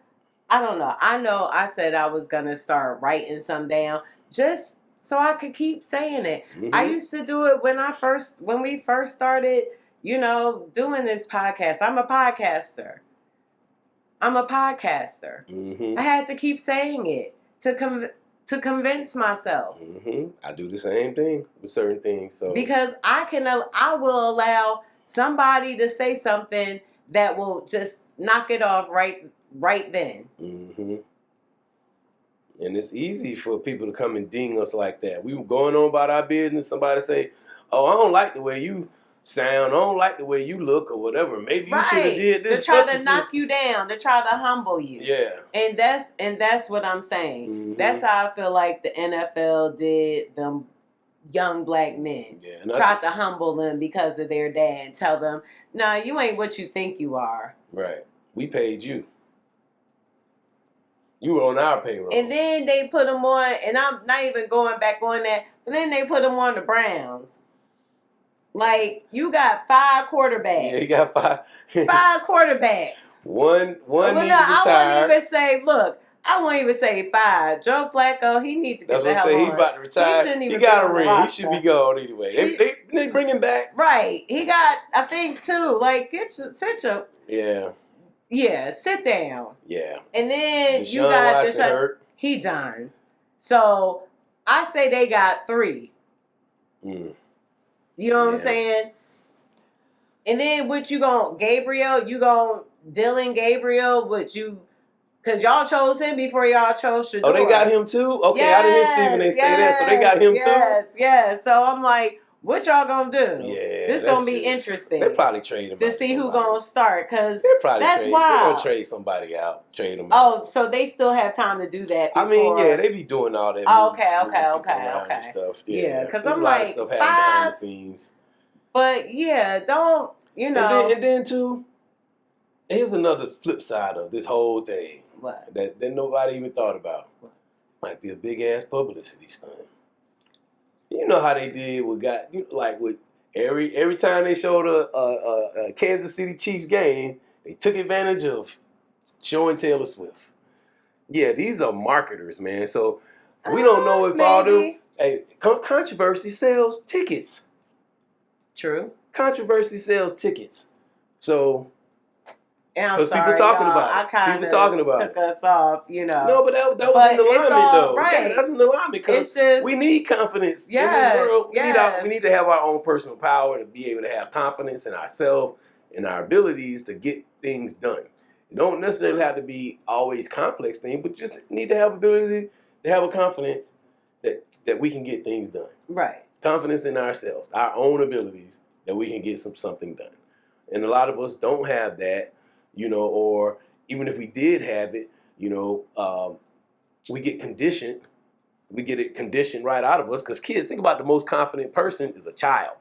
I don't know. I know I said I was going to start writing some down just so I could keep saying it. Mm-hmm. I used to do it when we first started, doing this podcast. I'm a podcaster. Mm-hmm. I had to keep saying it to convince myself. Mm-hmm. I do the same thing with certain things. So because I will allow somebody to say something that will just knock it off right then. Mm-hmm. And it's easy for people to come and ding us like that. We were going on about our business. Somebody say, "Oh, I don't like the way you sound. I don't like the way you look, or whatever. Maybe you should have did this." To try to knock you down, to try to humble you. Yeah. And that's what I'm saying. Mm-hmm. That's how I feel like the NFL did them young black men. Yeah. Tried to humble them because of their dad and tell them, "No, you ain't what you think you are." Right. We paid you. You were on our payroll. And then they put them on, and I'm not even going back on that, but then they put them on the Browns. Like, you got 5 quarterbacks. Yeah, you got 5. 5 quarterbacks. One needs to retire. I won't even say 5. Joe Flacco, he needs to get the hell on. He about to retire. He got a ring. He should be gone anyway. They bring him back. Right. He got, I think, 2. Like, Yeah, sit down. Yeah. And then you got Deshaun. He done. So I say they got 3. Mm. You know what I'm saying? And then Dylan Gabriel, because y'all chose him before y'all chose Shedeur. Oh, they got him too? Okay, I didn't hear Stephen say that. So they got him too? Yes. So I'm like, what y'all gonna do? Yeah, this gonna be interesting. They probably trade him to see who gonna start, because that's why they're gonna trade somebody out, trade them out. Oh, so they still have time to do that. I mean, yeah, they be doing all that. Okay. Stuff. Yeah, because I'm a lot like, of stuff happening behind the scenes. But yeah, don't And then too, here's another flip side of this whole thing. What? That nobody even thought about. Might be a big ass publicity stunt. You know how they did with every time they showed a Kansas City Chiefs game, they took advantage of showing Taylor Swift. Yeah, these are marketers, man. So we don't know if all them controversy sells tickets. True. Controversy sells tickets. So because people talking about it. I kind of took us off, No, but that was in alignment, though. Right. Yeah, that's in alignment, because we need confidence in this world. We need to have our own personal power to be able to have confidence in ourselves and our abilities to get things done. It don't necessarily have to be always complex things, but just need to have ability to have a confidence that we can get things done. Right. Confidence in ourselves, our own abilities, that we can get something done. And a lot of us don't have that. Or even if we did have it, we get conditioned. We get it conditioned right out of us, because kids, think about the most confident person is a child.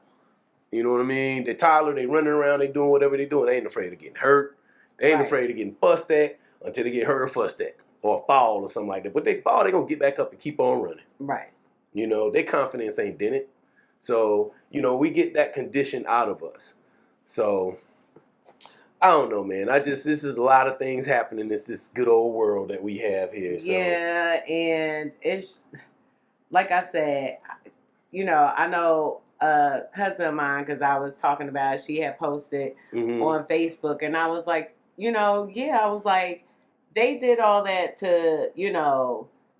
You know what I mean? They're toddler, they running around, they doing whatever they doing. They ain't afraid of getting hurt. They ain't afraid of getting fussed at until they get hurt or fussed at or fall or something like that. But they fall, they're going to get back up and keep on running. Right. Their confidence ain't in it. So, we get that condition out of us. So I don't know, man. this is a lot of things happening in this good old world that we have here. So. Yeah, and it's like I said, I know a cousin of mine, because I was talking about it, she had posted on Facebook, and I was like, I was like, they did all that to,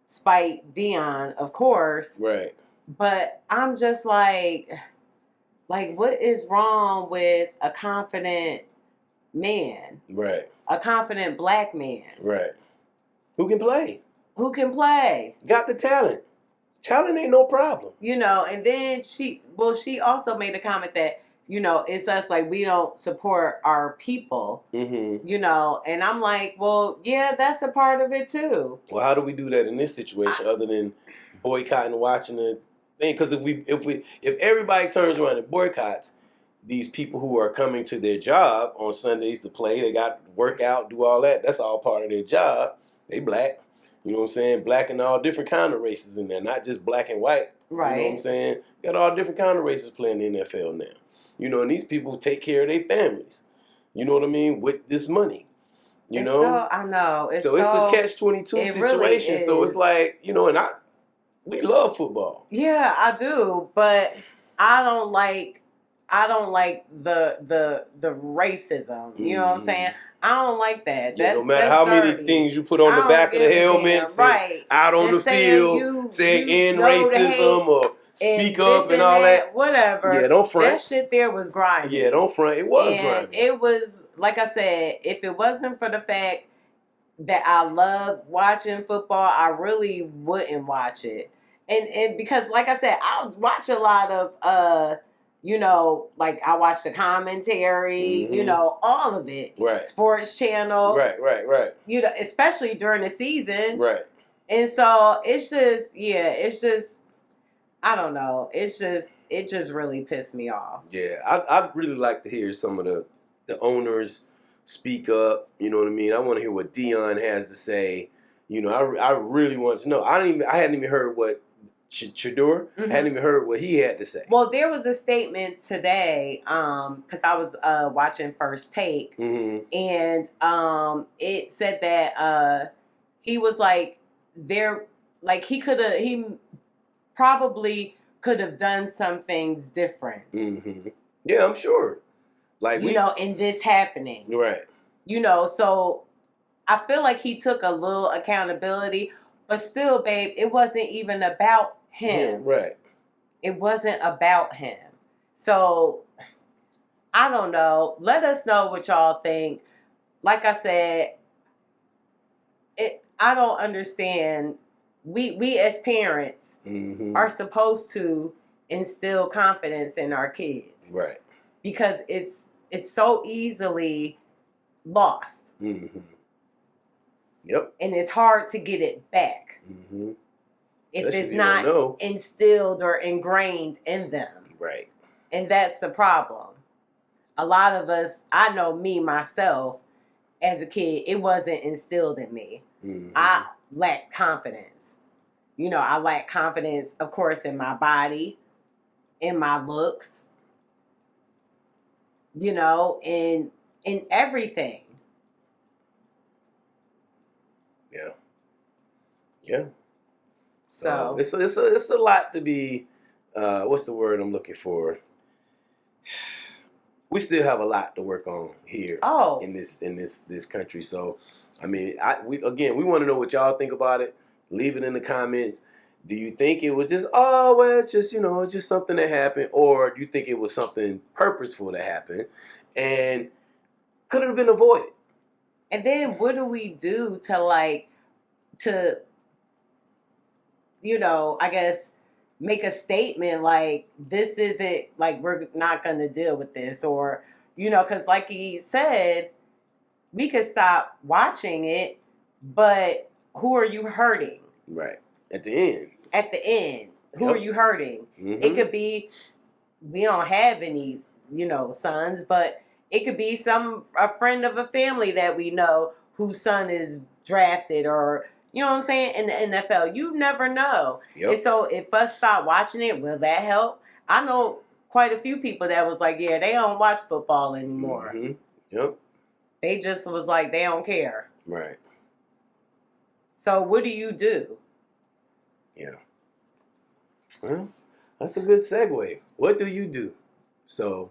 spite Deion, of course. Right. But I'm just like, what is wrong with a confident man, Right. a confident black man, Right. Who can play? who can play. Got the talent. Talent ain't no problem. You know, and then she also made a comment that, you know, it's us, like, we don't support our people, Mm-hmm. you know, and I'm like, well, yeah, that's a part of it too. Well, how do we do that in this situation other than boycotting and watching the thing? Because if everybody turns around and boycotts these people who are coming to their job on Sundays to play, they got to work out, do all that. That's all part of their job. They black. You know what I'm saying? Black and all different kind of races in there, not just black and white. Right. You know what I'm saying? Got all different kind of races playing in the NFL now. You know, and these people take care of their families. You know what I mean? With this money. You know? So, I know. It's a catch-22 situation. Really so it's like, you know, and we love football. Yeah, I do, but I don't like the racism. You know what I'm saying? I don't like that. Yeah, no matter how dirty. many things you put on the back of the helmets, right, out on the field, saying end racism or speak up and all that. Whatever. Yeah, don't front. That shit there was grimy. Yeah, don't front. It was grimy. It was, like I said, if it wasn't for the fact that I love watching football, I really wouldn't watch it. And because, like I said, I watch a lot of you know, like I watch the commentary, you know, all of it. Right. Sports Channel. Right. You know, especially during the season. Right. And so it's just, I don't know. It just really pissed me off. Yeah, I'd really like to hear some of the owners speak up. You know what I mean? I want to hear what Deion has to say. You know, I really want to know. I hadn't even heard what Shedeur. I hadn't even heard what he had to say. Well, there was a statement today, because I was watching First Take, and it said that he was like, he probably could have done some things different. Yeah, I'm sure. Like, you know, in this happening. Right. You know, so I feel like he took a little accountability, but still, babe, it wasn't even about him. Right. It wasn't about him. So, I don't know. Let us know what y'all think. Like I said, I don't understand. We as parents are supposed to instill confidence in our kids. Right. Because it's so easily lost. Yep. And it's hard to get it back. If especially it's not instilled or ingrained in them. Right. And that's the problem. A lot of us, I know me, myself, as a kid, it wasn't instilled in me. I lacked confidence. You know, I lacked confidence, of course, in my body, in my looks, you know, in everything. Yeah. Yeah. So it's a lot to be. What's the word I'm looking for? We still have a lot to work on here in this country. So, I mean, we want to know what y'all think about it. Leave it in the comments. Do you think it was just it's just, you know, just something that happened, or do you think it was something purposeful that happened, and could it have been avoided? And then what do we do to you know, I guess, make a statement like, this isn't, like, we're not going to deal with this, or, you know, because like he said, we could stop watching it, but who are you hurting? Right. At the end. Who are you hurting? It could be, we don't have any, you know, sons, but it could be a friend of a family that we know whose son is drafted, or, you know what I'm saying, in the NFL. You never know. And so if us stop watching it, will that help? I know quite a few people that was like, yeah, they don't watch football anymore. They just was like, they don't care. Right. So what do you do? Yeah. Well, that's a good segue. What do you do? So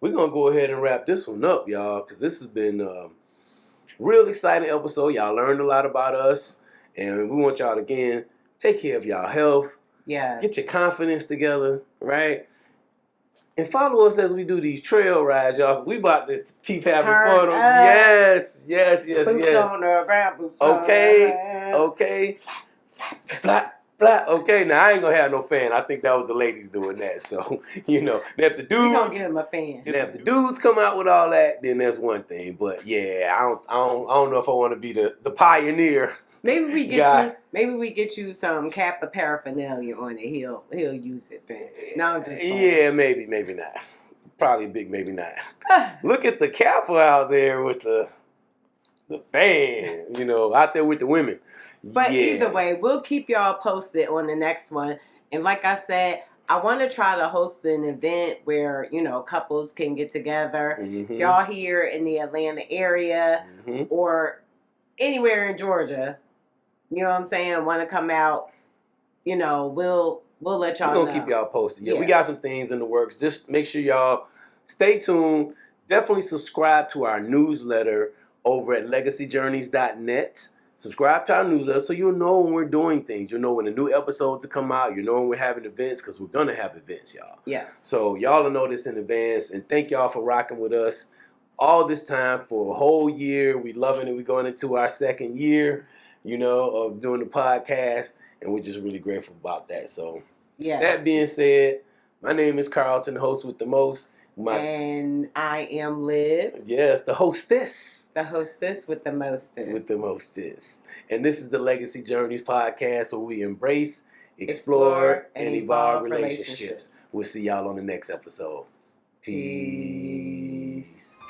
we're going to go ahead and wrap this one up, y'all, because this has been a real exciting episode. Y'all learned a lot about us, and we want y'all to, again, take care of y'all health. Yes. Get your confidence together, right? And follow us as we do these trail rides, y'all, because we about to keep having Turn fun. up. Yes. Boots on the ground, boots on the ground. Okay. Blah, blah. Okay, now I ain't gonna have no fan. I think that was the ladies doing that. So, you know, if the We gonna dudes, give him a fan. if the dudes come out with all that, then that's one thing. But yeah, I don't know if I want to be the pioneer. Maybe we get guy. you. Maybe we get you some Kappa paraphernalia on it. He'll use it. Then. No, I'm just playing. Yeah, maybe not. Probably big, maybe not. Look at the Kappa out there with the fan. You know, out there with the women. But yeah. Either way, we'll keep y'all posted on the next one. And like I said, I want to try to host an event where, you know, couples can get together. Mm-hmm. If y'all here in the Atlanta area or anywhere in Georgia, you know what I'm saying, want to come out, you know, we'll let y'all know. We're going to keep y'all posted. Yeah, we got some things in the works. Just make sure y'all stay tuned. Definitely subscribe to our newsletter over at legacyjourneys.net. Subscribe to our newsletter so you'll know when we're doing things. You'll know when the new episodes will come out. You'll know when we're having events, because we're going to have events, y'all. Yes. So y'all will know this in advance. And thank y'all for rocking with us all this time for a whole year. We loving it. We're going into our second year, you know, of doing the podcast. And we're just really grateful about that. So that being said, my name is Carlton, the host with the most. And I am Liv. Yes, the hostess. The hostess with the mostest. With the mostest. And this is the Legacy Journeys podcast, where we embrace, explore and evolve relationships. We'll see y'all on the next episode. Peace.